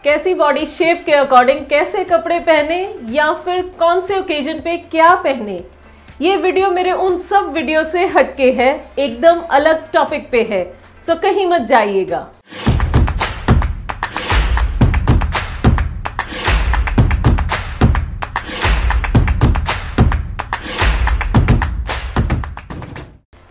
कैसी body shape के according कैसे कपड़े पहने या फिर कौन से ओकेजन पे क्या पहने, ये वीडियो मेरे उन सब वीडियो से हटके है, एकदम अलग टॉपिक पे है, सो कहीं मत जाइएगा।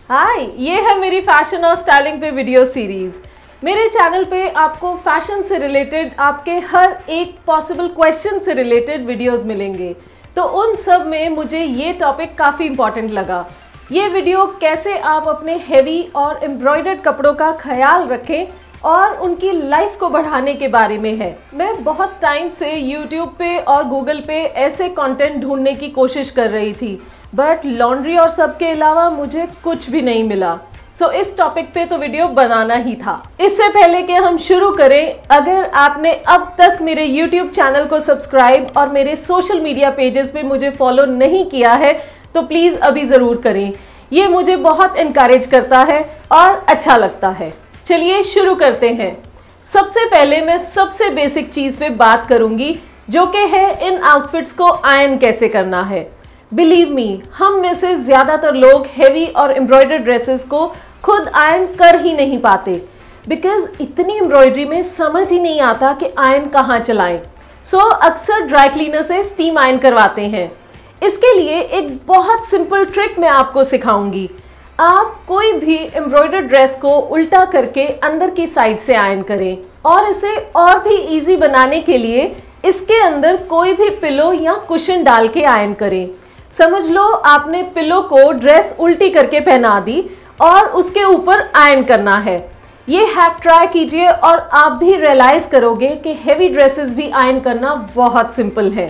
हाय, ये है मेरी फैशन और स्टाइलिंग पे वीडियो सीरीज। मेरे चैनल पे आपको फैशन से रिलेटेड आपके हर एक पॉसिबल क्वेश्चन से रिलेटेड वीडियोस मिलेंगे, तो उन सब में मुझे ये टॉपिक काफ़ी इंपॉर्टेंट लगा। ये वीडियो कैसे आप अपने हेवी और एम्ब्रॉयडर्ड कपड़ों का ख्याल रखें और उनकी लाइफ को बढ़ाने के बारे में है। मैं बहुत टाइम से यूट्यूब पे और गूगल पे ऐसे कंटेंट ढूंढने की कोशिश कर रही थी, बट लॉन्ड्री और सब के अलावा मुझे कुछ भी नहीं मिला। सो इस टॉपिक पे तो वीडियो बनाना ही था। इससे पहले कि हम शुरू करें, अगर आपने अब तक मेरे YouTube चैनल को सब्सक्राइब और मेरे सोशल मीडिया पेजेस पे मुझे फॉलो नहीं किया है तो प्लीज़ अभी ज़रूर करें। ये मुझे बहुत इनकरेज करता है और अच्छा लगता है। चलिए शुरू करते हैं। सबसे पहले मैं सबसे बेसिक चीज़ पे बात करूँगी, जो कि है इन आउटफिट्स को आयरन कैसे करना है। बिलीव मी, हम में से ज़्यादातर लोग हेवी और एम्ब्रॉयडर्ड ड्रेसेस को खुद आयरन कर ही नहीं पाते, बिकॉज इतनी एम्ब्रॉयडरी में समझ ही नहीं आता कि आयरन कहाँ चलाएं। सो अक्सर ड्राई क्लीनर से स्टीम आयरन करवाते हैं। इसके लिए एक बहुत सिंपल ट्रिक मैं आपको सिखाऊंगी। आप कोई भी एम्ब्रॉयडर्ड ड्रेस को उल्टा करके अंदर की साइड से आयरन करें, और इसे और भी ईजी बनाने के लिए इसके अंदर कोई भी पिलो या कुशन डाल के आयरन करें। समझ लो आपने पिलो को ड्रेस उल्टी करके पहना दी और उसके ऊपर आयरन करना है। ये हैक ट्राई कीजिए और आप भी रियलाइज करोगे कि हेवी ड्रेसेस भी आयरन करना बहुत सिंपल है।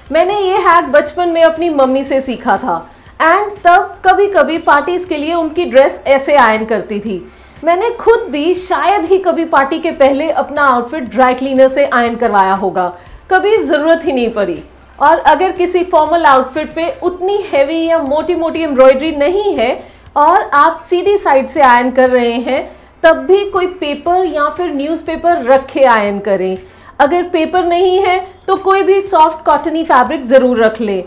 मैंने ये हैक बचपन में अपनी मम्मी से सीखा था एंड तब कभी कभी पार्टीज के लिए उनकी ड्रेस ऐसे आयरन करती थी। मैंने खुद भी शायद ही कभी पार्टी के पहले अपना आउटफिट ड्राई क्लीनर से आयरन करवाया होगा, कभी ज़रूरत ही नहीं पड़ी। और अगर किसी फॉर्मल आउटफिट पे उतनी हैवी या मोटी मोटी एम्ब्रॉयडरी नहीं है और आप सीधी साइड से आयरन कर रहे हैं, तब भी कोई पेपर या फिर न्यूज़पेपर रख के आयरन करें। अगर पेपर नहीं है तो कोई भी सॉफ्ट कॉटनी फैब्रिक ज़रूर रख लें,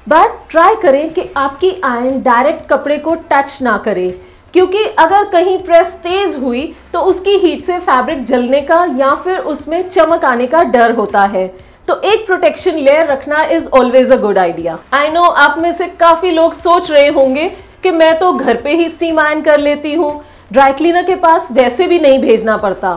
बट ट्राई करें कि आपकी आयरन डायरेक्ट कपड़े को टच ना करे, क्योंकि अगर कहीं प्रेस तेज़ हुई तो उसकी हीट से फैब्रिक जलने का या फिर उसमें चमक आने का डर होता है। तो एक प्रोटेक्शन लेयर रखना is always a good idea. I know आप में से काफ़ी लोग सोच रहे होंगे कि मैं तो घर पे ही स्टीम आयरन कर लेती हूँ, ड्राई क्लीनर के पास वैसे भी नहीं भेजना पड़ता।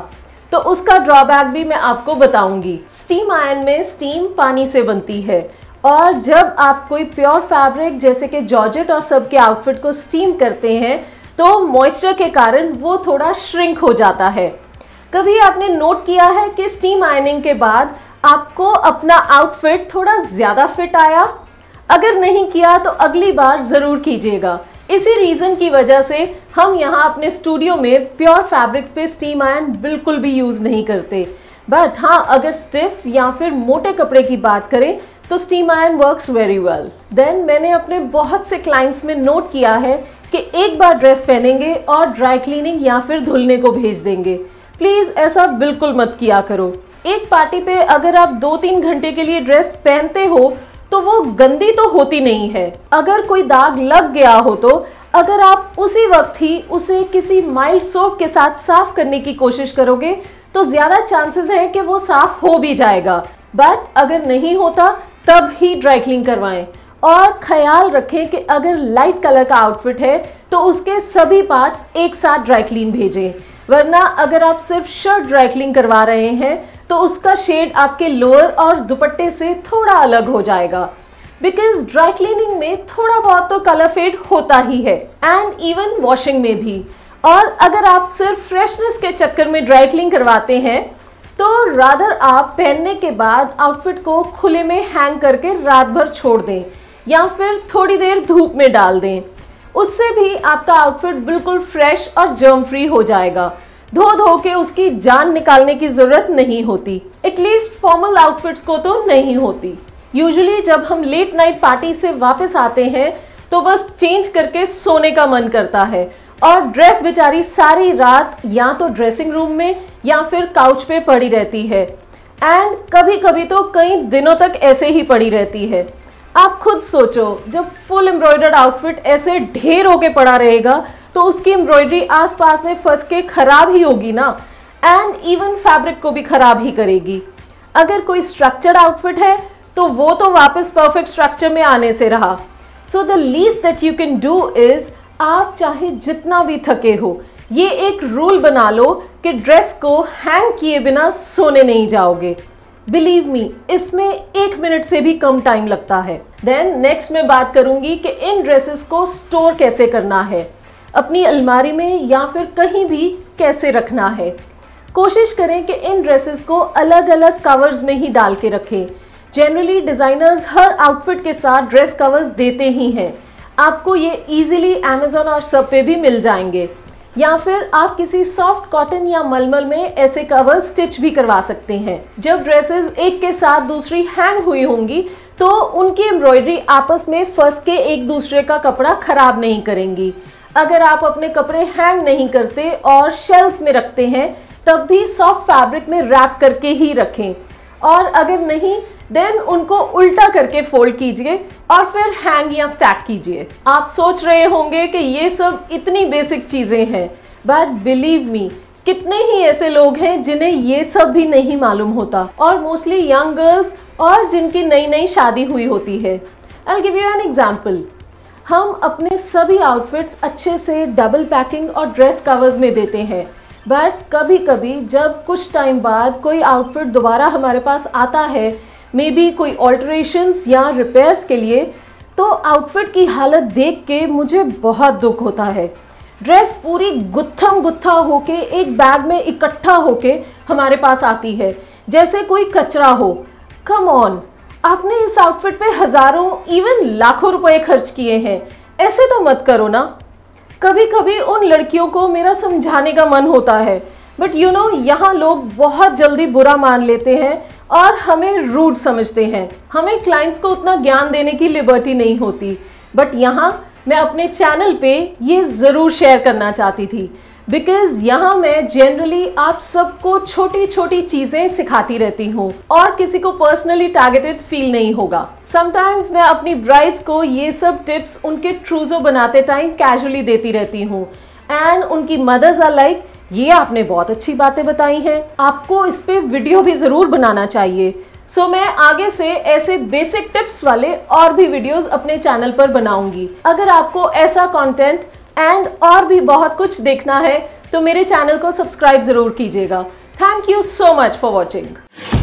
तो उसका ड्रॉबैक भी मैं आपको बताऊंगी। स्टीम आयरन में स्टीम पानी से बनती है, और जब आप कोई प्योर फैब्रिक जैसे कि जॉर्जेट और सब के आउटफिट को स्टीम करते हैं तो मॉइस्चर के कारण वो थोड़ा श्रिंक हो जाता है। कभी आपने नोट किया है कि स्टीम आयरनिंग के बाद आपको अपना आउटफिट थोड़ा ज़्यादा फिट आया? अगर नहीं किया तो अगली बार ज़रूर कीजिएगा। इसी रीज़न की वजह से हम यहाँ अपने स्टूडियो में प्योर फैब्रिक्स पे स्टीम आयरन बिल्कुल भी यूज़ नहीं करते। बट हाँ, अगर स्टिफ या फिर मोटे कपड़े की बात करें तो steam iron works very well. Then मैंने अपने बहुत से क्लाइंट्स में नोट किया है कि एक बार ड्रेस पहनेंगे और ड्राई क्लीनिंग या फिर धुलने को भेज देंगे। प्लीज़ ऐसा बिल्कुल मत किया करो। एक पार्टी पे अगर आप 2-3 घंटे के लिए ड्रेस पहनते हो तो वो गंदी तो होती नहीं है। अगर कोई दाग लग गया हो तो अगर आप उसी वक्त ही उसे किसी माइल्ड सोप के साथ साफ करने की कोशिश करोगे तो ज़्यादा चांसेस हैं कि वो साफ हो भी जाएगा। बट अगर नहीं होता तब ही ड्राई क्लीन करवाएं। और ख्याल रखें कि अगर लाइट कलर का आउटफिट है तो उसके सभी पार्ट्स एक साथ ड्राई क्लीन भेजें, वरना अगर आप सिर्फ शर्ट ड्राई क्लीन करवा रहे हैं तो उसका शेड आपके लोअर और दुपट्टे से थोड़ा अलग हो जाएगा, बिकॉज ड्राई क्लीनिंग में थोड़ा बहुत तो कलर फेड होता ही है, एंड इवन वॉशिंग में भी। और अगर आप सिर्फ फ्रेशनेस के चक्कर में ड्राई क्लीन करवाते हैं तो रादर आप पहनने के बाद आउटफिट को खुले में हैंग करके रात भर छोड़ दें या फिर थोड़ी देर धूप में डाल दें। उससे भी आपका आउटफिट बिल्कुल फ्रेश और जर्म फ्री हो जाएगा। धो के उसकी जान निकालने की जरूरत नहीं होती, एटलीस्ट फॉर्मल आउटफिट्स को तो नहीं होती। यूजुअली जब हम लेट नाइट पार्टी से वापस आते हैं तो बस चेंज करके सोने का मन करता है, और ड्रेस बेचारी सारी रात या तो ड्रेसिंग रूम में या फिर काउच पे पड़ी रहती है। एंड कभी कभी तो कई दिनों तक ऐसे ही पड़ी रहती है। आप खुद सोचो, जब फुल एम्ब्रॉयडर्ड आउटफिट ऐसे ढेर होके पड़ा रहेगा तो उसकी एम्ब्रॉयडरी आसपास में फंस के खराब ही होगी ना, एंड इवन फैब्रिक को भी खराब ही करेगी। अगर कोई स्ट्रक्चर्ड आउटफिट है तो वो तो वापस परफेक्ट स्ट्रक्चर में आने से रहा। So the least that you can do is, आप चाहे जितना भी थके हो, ये एक रूल बना लो कि ड्रेस को हैंग किए बिना सोने नहीं जाओगे। बिलीव मी, इसमें 1 मिनट से भी कम टाइम लगता है। देन नेक्स्ट मैं बात करूंगी कि इन ड्रेसेस को स्टोर कैसे करना है, अपनी अलमारी में या फिर कहीं भी कैसे रखना है। कोशिश करें कि इन ड्रेसेस को अलग अलग कवर्स में ही डाल के रखें। जनरली डिज़ाइनर्स हर आउटफिट के साथ ड्रेस कवर्स देते ही हैं। आपको ये इजीली अमेज़ॉन और सब पे भी मिल जाएंगे, या फिर आप किसी सॉफ्ट कॉटन या मलमल में ऐसे कवर स्टिच भी करवा सकते हैं। जब ड्रेसेस एक के साथ दूसरी हैंग हुई होंगी तो उनकी एम्ब्रॉयडरी आपस में फंस के एक दूसरे का कपड़ा खराब नहीं करेंगी। अगर आप अपने कपड़े हैंग नहीं करते और शेल्फ में रखते हैं तब भी सॉफ्ट फैब्रिक में रैप करके ही रखें, और अगर नहीं देन उनको उल्टा करके फोल्ड कीजिए और फिर हैंग या स्टैक कीजिए। आप सोच रहे होंगे कि ये सब इतनी बेसिक चीजें हैं, बट बिलीव मी, कितने ही ऐसे लोग हैं जिन्हें ये सब भी नहीं मालूम होता, और मोस्टली यंग गर्ल्स और जिनकी नई नई शादी हुई होती है। I will give you an example. हम अपने सभी आउटफिट्स अच्छे से डबल पैकिंग और ड्रेस कवर्स में देते हैं, बट कभी कभी जब कुछ टाइम बाद कोई आउटफिट दोबारा हमारे पास आता है, मे बी कोई ऑल्टरेशंस या रिपेयर्स के लिए, तो आउटफिट की हालत देख के मुझे बहुत दुख होता है। ड्रेस पूरी गुत्थम गुत्था होके एक बैग में इकट्ठा होके हमारे पास आती है जैसे कोई कचरा हो। कम ऑन, आपने इस आउटफिट पे हजारों इवन लाखों रुपए खर्च किए हैं, ऐसे तो मत करो ना। कभी कभी उन लड़कियों को मेरा समझाने का मन होता है, बट यू नो, यहाँ लोग बहुत जल्दी बुरा मान लेते हैं और हमें रूड समझते हैं। हमें क्लाइंट्स को उतना ज्ञान देने की लिबर्टी नहीं होती, बट यहाँ मैं अपने चैनल पे ये ज़रूर शेयर करना चाहती थी, बिकॉज यहाँ मैं जनरली आप सबको छोटी छोटी चीज़ें सिखाती रहती हूँ और किसी को पर्सनली टारगेटेड फील नहीं होगा। समटाइम्स मैं अपनी ब्राइड्स को ये सब टिप्स उनके ट्रूजो बनाते टाइम कैजुअली देती रहती हूँ, एंड उनकी मदर्स आर लाइक, ये आपने बहुत अच्छी बातें बताई हैं, आपको इस पे वीडियो भी ज़रूर बनाना चाहिए। सो मैं आगे से ऐसे बेसिक टिप्स वाले और भी वीडियोस अपने चैनल पर बनाऊंगी। अगर आपको ऐसा कंटेंट एंड और भी बहुत कुछ देखना है तो मेरे चैनल को सब्सक्राइब ज़रूर कीजिएगा। Thank you so much for watching.